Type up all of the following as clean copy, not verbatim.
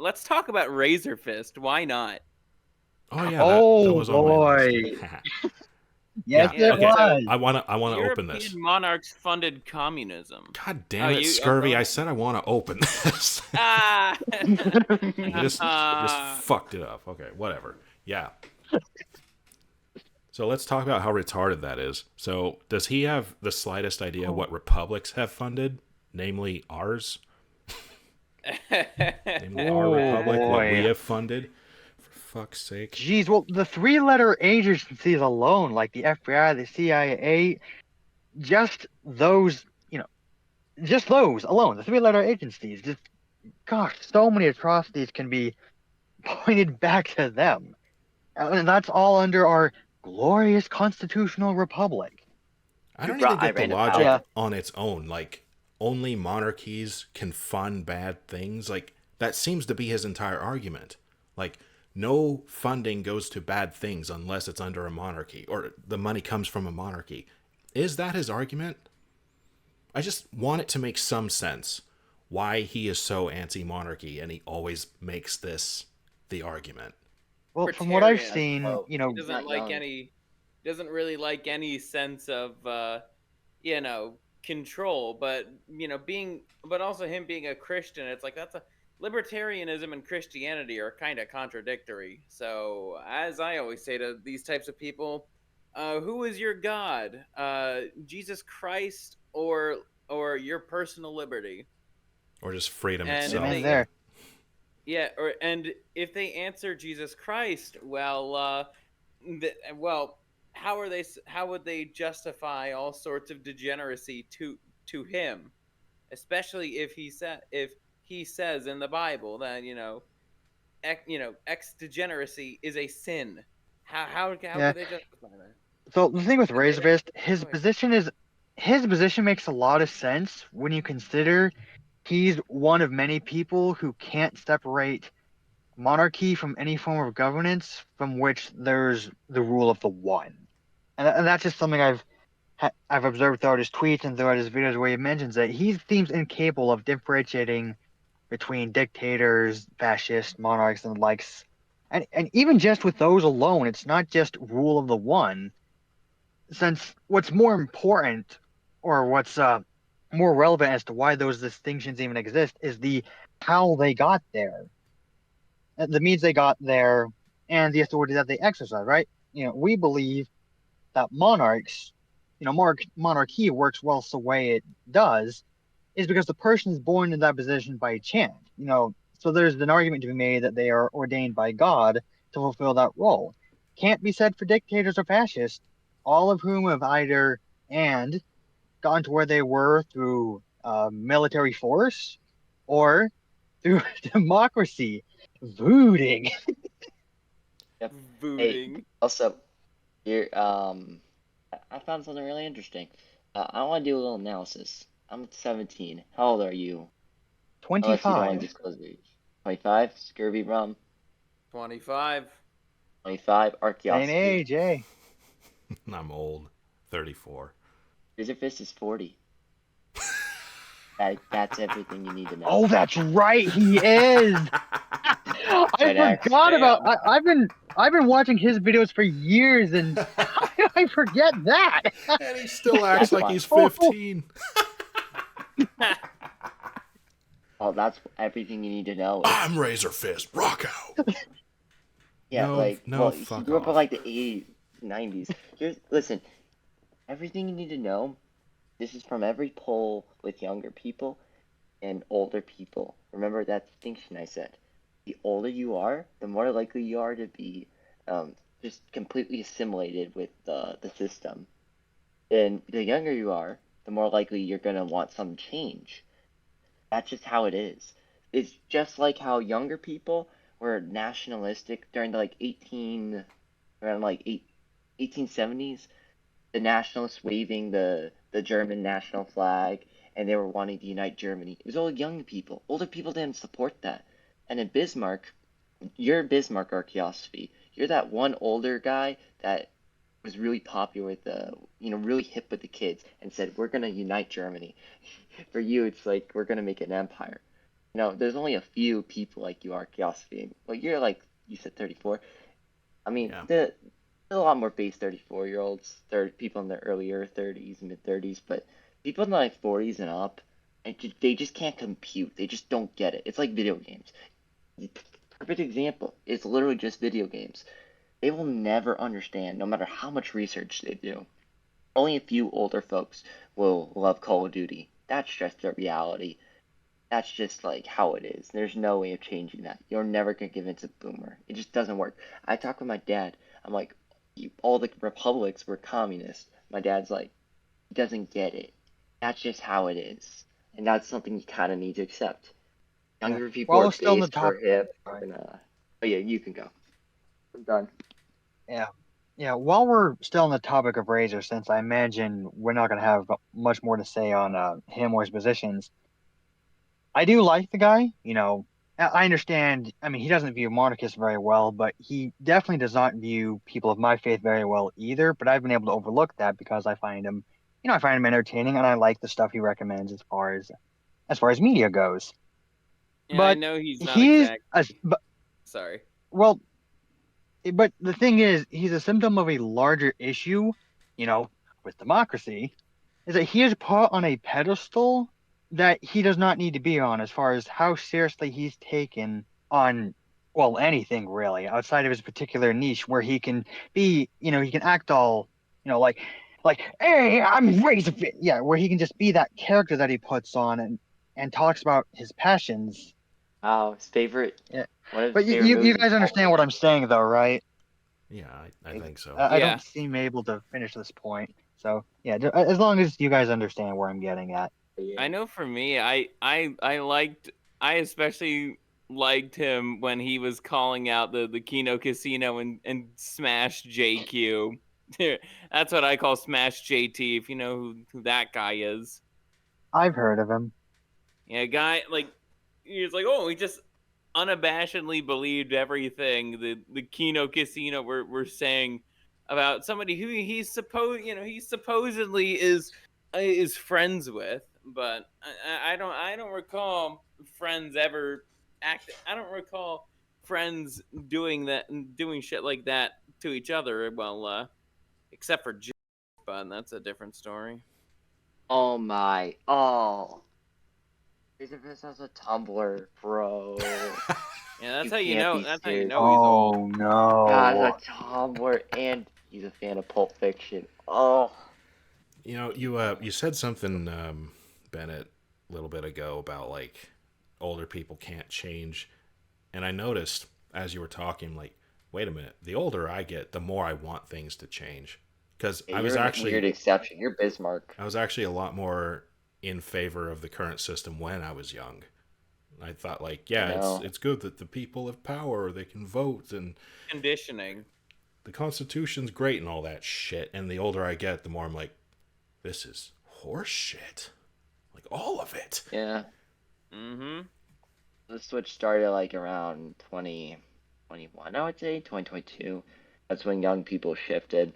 let's talk about RazorFist. Why not? Oh yeah, that Oh was on my list. boy. Yes, Yeah. Yeah. it Okay. So was. I wanna open European this. monarchs funded communism. God Oh, damn it, you. Oh, go Scurvy! I ahead. said I want to open this. Ah. You just uh, fucked it up. Okay, whatever. Yeah. So let's talk about how retarded that is. So does he have the slightest idea Oh, what republics have funded, namely ours, namely our oh republic, what we boy. have funded? For fuck's sake. Jeez, well, the three-letter agencies alone, like the FBI, the CIA, just those, just those alone, the three-letter agencies, just, gosh, so many atrocities can be pointed back to them. And that's all under our glorious constitutional republic. I Who don't even brought get the Iran to logic Yeah, power? on its own. Like, only monarchies can fund bad things. Like, that seems to be his entire argument. Like, no funding goes to bad things unless it's under a monarchy or the money comes from a monarchy. Is that his argument? I just want it to make some sense why he is so anti monarchy and he always makes this the argument. well, from what I've libertarian. seen, Well, He he's doesn't not like young. any. Doesn't really like any sense of control. But but also him being a Christian, it's like that's a libertarianism and Christianity are kind of contradictory. So as I always say to these types of people, who is your God? Jesus Christ or your personal liberty? Or just freedom And if amen itself, they yeah. there. yeah, and if they answer Jesus Christ, well, well, how would they justify all sorts of degeneracy to him, especially if he says in the Bible that ex degeneracy is a sin. How Yeah. could they justify that? So the thing with And they RazorFist, go ahead. his position makes a lot of sense when you consider he's one of many people who can't separate monarchy from any form of governance from which there's the rule of the one. And that's just something I've observed throughout his tweets and throughout his videos where he mentions that he seems incapable of differentiating between dictators, fascists, monarchs, and the likes. And even just with those alone, it's not just rule of the one, since what's more important or what's more relevant as to why those distinctions even exist is the how they got there, the means they got there, and the authority that they exercise, right? We believe that monarchy works well the way it does is because the person is born in that position by chance. So there's an argument to be made that they are ordained by God to fulfill that role. Can't be said for dictators or fascists, all of whom have either and gotten to where they were through military force or through democracy, voting. Yep. Hey, Voodoo. also, here, I found something really interesting. I want to do a little analysis. I'm 17. How old are you? Unless you don't want to 25. disclose your age. 25, Scurvy Rum. 25. 25, Same Archaeosophy. age, eh? I'm old. 34. Razorfist is 40. That's everything you need to know. Oh, that's right, he is. I Right, Axe? forgot about. Damn. I've been watching his videos for years, and how did I forget that? And he still acts That's like fine. he's Oh, 15. Well, that's everything you need to know. I'm Razor Fist. Rock out. Yeah, No, like, no, well, he fuck grew up in off. like the 80s, 90s. Listen, everything you need to know, this is from every poll with younger people and older people. Remember that distinction I said. The older you are, the more likely you are to be just completely assimilated with the system. And the younger you are, the more likely you're going to want some change. That's just how it is. It's just like how younger people were nationalistic during the like 18 around like 1870s, the nationalists waving the German national flag and they were wanting to unite Germany. It was all young people. Older people didn't support that. And in Bismarck, you're Bismarck archaeosophy. You're that one older guy that was really popular with the, really hip with the kids and said, we're going to unite Germany. For you, it's like, we're going to make an empire. There's only a few people like you are, Curiosity. Well, you're like you said 34. I mean, Yeah. there's a lot more base 34-year-olds, people in their earlier 30s, mid 30s, but people in like 40s and up, they just can't compute. They just don't get it. It's like video games. Perfect example. It's literally just video games. They will never understand, no matter how much research they do. Only a few older folks will love Call of Duty. That's just their reality. That's just like how it is. There's no way of changing that. You're never gonna convince a boomer. It just doesn't work. I talk with my dad. I'm like, all the republics were communist. My dad's like, he doesn't get it. That's just how it is, and that's something you kind of need to accept. Yeah. Younger people While are we're still in the based for top, hip, right. and oh yeah, you can go. I'm done. Yeah. Yeah. While we're still on the topic of Razor, since I imagine we're not going to have much more to say on him or his positions, I do like the guy. I understand. I mean, he doesn't view monarchists very well, but he definitely does not view people of my faith very well either. But I've been able to overlook that because I find him entertaining, and I like the stuff he recommends as far as media goes. Yeah, I But know he's not he's exact. a but Sorry. well, but the thing is, he's a symptom of a larger issue, you know, with democracy, is that he is put on a pedestal that he does not need to be on as far as how seriously he's taken on, well, anything really outside of his particular niche where he can he can act all, like, hey, I'm RazorFist. Yeah, where he can just be that character that he puts on and talks about his passions. Wow, his favorite, Yeah. one of his But favorite you movies is guys Pulp understand what I'm Fiction. saying though, right? Yeah, I I, think so. I Yeah, don't seem able to finish this point. So yeah, as long as you guys understand where I'm getting at. But I yeah. know. For me, I liked. I especially liked him when he was calling out the Kino Casino and Smash JQ. That's what I call Smash JT. If you know who that guy is. I've heard of him. Yeah, guy like he's like, oh, he just unabashedly believed everything the Kino Casino were saying about somebody who he supposedly is friends with, but I don't recall friends ever I don't recall friends doing shit like that to each other. Well, except for J, but that's a different story. Oh my. Oh. RazorFist has a Tumblr, bro. Yeah, that's You how you can't know. be That's how you serious. know he's old. Oh Has a no. Tumblr, and he's a fan of Pulp Fiction. Oh. You said something, Bennett, a little bit ago about like older people can't change, and I noticed as you were talking, like, wait a minute, the older I get, the more I want things to change, because Yeah, you're a weird exception. You're Bismarck. I was actually a lot more in favor of the current system when I was young. I thought like, I yeah, it's know. it's good that the people have power, they can vote, and Conditioning. the Constitution's great and all that shit. And the older I get, the more I'm like, this is horse shit. Like all of it. Yeah. Mm-hmm. The switch started like around 2021, I would say, 2022. That's when young people shifted.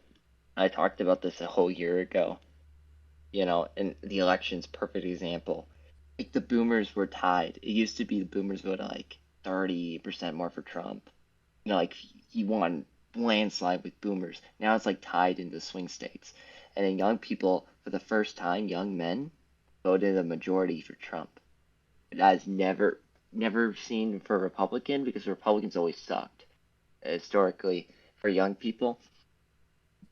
I talked about this a whole year ago. And the election's perfect example. Like the boomers were tied. It used to be the boomers voted like 30% more for Trump. Like he won landslide with boomers. Now it's like tied into swing states. And then young people, for the first time, young men voted a majority for Trump. That is never seen for a Republican because Republicans always sucked historically for young people.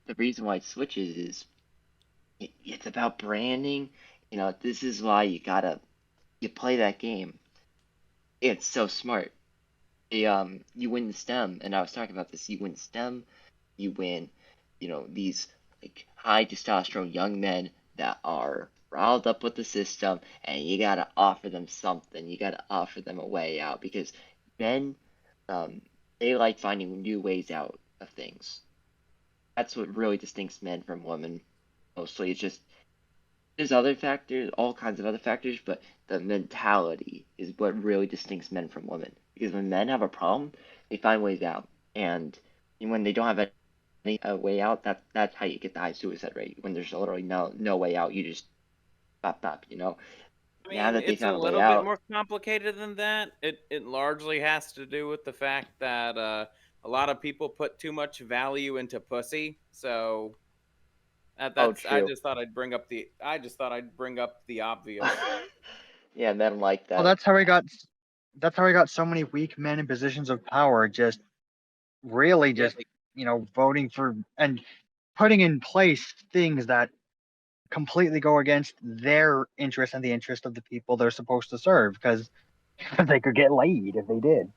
The reason why it switches is it's about branding. This is why you play that game. It's so smart. You win the STEM, and I was talking about this. You win STEM, you win, these like high testosterone young men that are riled up with the system, and you gotta offer them something. You gotta offer them a way out because men, um, they like finding new ways out of things. That's what really distincts men from women. Mostly, it's just there's other factors, all kinds of other factors, but the mentality is what really distincts men from women. Because when men have a problem, they find ways out, and when they don't have any way out, that's how you get the high suicide rate. When there's literally no way out, you just pop. now mean, that they it's a found a way little bit out. more complicated than that. It largely has to do with the fact that a lot of people put too much value into pussy. So that's I True. just thought I'd bring up the obvious. Yeah, men like Well, that. that's how he got so many weak men in positions of power. Just really Yeah, just voting for and putting in place things that completely go against their interest and the interest of the people they're supposed to serve because they could get laid if they did.